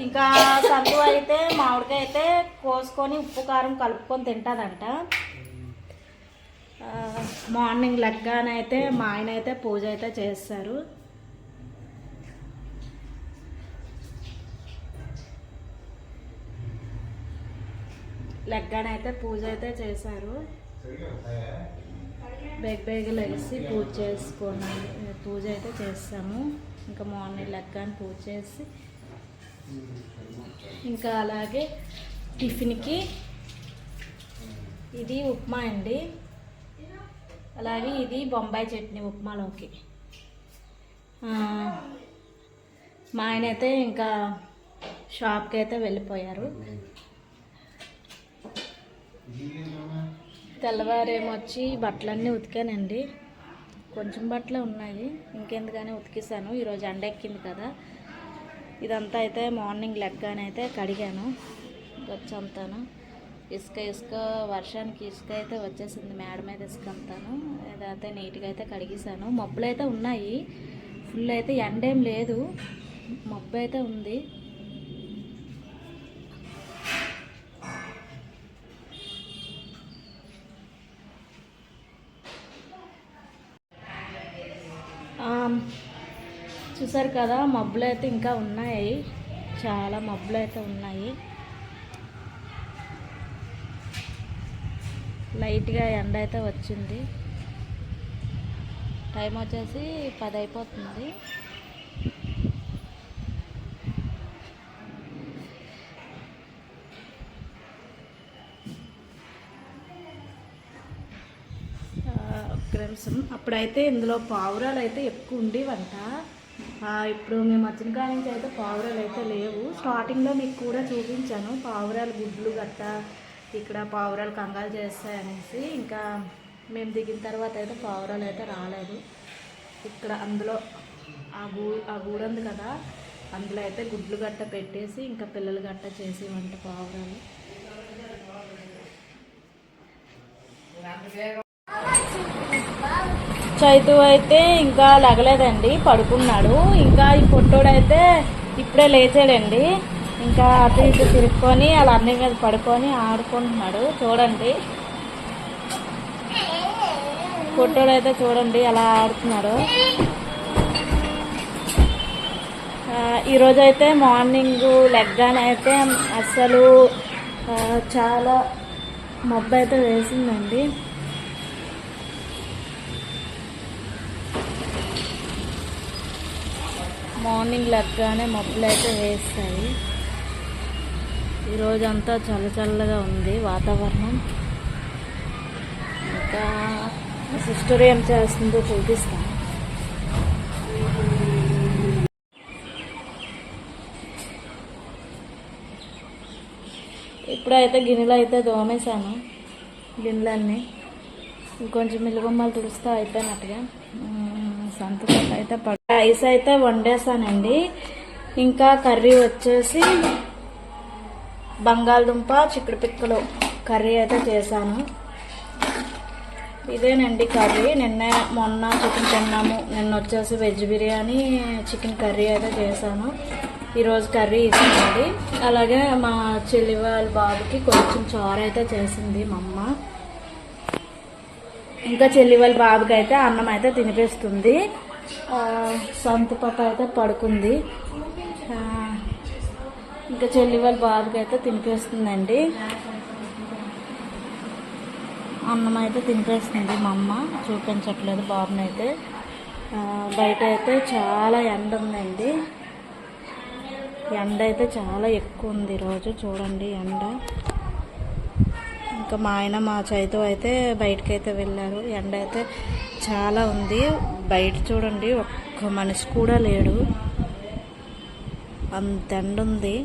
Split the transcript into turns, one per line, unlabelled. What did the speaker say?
ఇంకా సంతు అయితే మామిడికాయ అయితే కోసుకొని ఉప్పు కారం కలుపుకొని తింటుందంట. మార్నింగ్ లెగ్గానైతే మా ఆయన అయితే పూజ అయితే చేస్తారు. లెగ్గానైతే పూజ అయితే చేశారు. బేగ లెగిసి పూజ అయితే చేస్తాము. ఇంకా మార్నింగ్ లెగ్గాని పూజ చేసి ఇంకా అలాగే టిఫిన్కి ఇది ఉప్మా అండి. అలాగే ఇది బొంబాయి చట్నీ ఉప్మాలోకి. మా ఆయన అయితే ఇంకా షాప్కి అయితే వెళ్ళిపోయారు. తెల్లవారేమొచ్చి బట్టలన్నీ ఉతికానండి. కొంచెం బట్టలే ఉన్నాయి, ఇంకెందుకని ఉతికేసాను. ఈరోజు ఎండ ఎక్కింది కదా. ఇదంతా అయితే మార్నింగ్ లెగ్గానైతే కడిగాను. వచ్చంతాను ఇసుక వర్షానికి ఇసుక అయితే వచ్చేసింది. మేడ మీద ఇసుక అంతాను ఇదైతే నీట్గా అయితే కడిగేసాను. మబ్బులు అయితే ఉన్నాయి, ఫుల్ అయితే ఎండేం లేదు, మబ్బు అయితే ఉంది. చూసారు కదా, మబ్బులు అయితే ఇంకా ఉన్నాయి, చాలా మబ్బులు అయితే ఉన్నాయి. లైట్గా ఎండ అయితే వచ్చింది. టైం వచ్చేసి 10 అయిపోతుంది. ఒక్క నిమిషం. అప్పుడైతే ఇందులో పావురాలు అయితే ఎక్కువ ఉండేవంట. ఇప్పుడు మేము వచ్చిన కాడి నుంచి అయితే పావురాలు అయితే లేవు. స్టార్టింగ్లో మీకు కూడా చూపించాను పావురాలు గుడ్లు గట్ట, ఇక్కడ పావురాలు కంగాలు చేస్తాయనేసి. ఇంకా మేము దిగిన తర్వాత అయితే పావురాలు అయితే రాలేదు. ఇక్కడ అందులో ఆ గూడు ఉంది కదా, అందులో అయితే గుడ్లు గట్ట పెట్టేసి ఇంకా పిల్లలు గట్ట చేసేవంట పావురాలు. చైతు అయితే ఇంకా లెగలేదండి, పడుకున్నాడు. ఇంకా ఈ పొట్టోడైతే ఇప్పుడే లేచాడండి. ఇంకా అటు ఇటు తిరుక్కొని అలా అన్ని మీద పడుకొని ఆడుకుంటున్నాడు. చూడండి పొట్టోడైతే చూడండి అలా ఆడుతున్నాడు. ఈరోజైతే మార్నింగ్ లెగ్గానైతే అసలు చాలా మబ్బు అయితే వేసిందండి. మార్నింగ్ లెగ్గానే మబ్బులు అయితే వేస్తాయి. ఈరోజంతా చల్లగా ఉంది వాతావరణం. ఇంకా సిస్టర్ ఏం చేస్తుందో చూపిస్తాను. ఇప్పుడైతే గిన్నెలు అయితే దోమేశాను, గిన్నెలన్నీ ఇంకొంచెం మిల్లిబొమ్మలు తుడుస్తూ అయిపోయినట్టుగా. సంతపక్క అయితే రైస్ అయితే వండేసానండి. ఇంకా కర్రీ వచ్చేసి బంగాళదుంప చిక్కుడు పిక్కలు కర్రీ అయితే చేశాను. ఇదేనండి కర్రీ. మొన్న చికెన్ తిన్నాము. నిన్న వచ్చేసి వెజ్ బిర్యానీ చికెన్ కర్రీ అయితే చేశాను. ఈరోజు కర్రీ ఇచ్చిందండి. అలాగే మా చెల్లి వాళ్ళ బాబుకి కొంచెం చారు అయితే చేసింది మా అమ్మ. ఇంకా చెల్లి వాళ్ళ బాబుకి అయితే అన్నం అయితే తినిపిస్తుంది. సంతు పాప అయితే పడుకుంది. ఇంకా చెల్లి వాళ్ళ బాబుకి అయితే తినిపిస్తుందండి. అన్నం అయితే తినిపిస్తుంది మా అమ్మ, చూపించట్లేదు బాబుని అయితే. బయట అయితే చాలా ఎండ ఉందండి. ఎండ అయితే చాలా ఎక్కువ ఉంది ఈరోజు. చూడండి ఎండ. ఇంకా మా ఆయన మా చైతు అయితే బయటకైతే వెళ్ళారు. ఎండ అయితే చాలా ఉంది బయట. చూడండి ఒక్క మనిషి కూడా లేడు, అంత ఎండ ఉంది.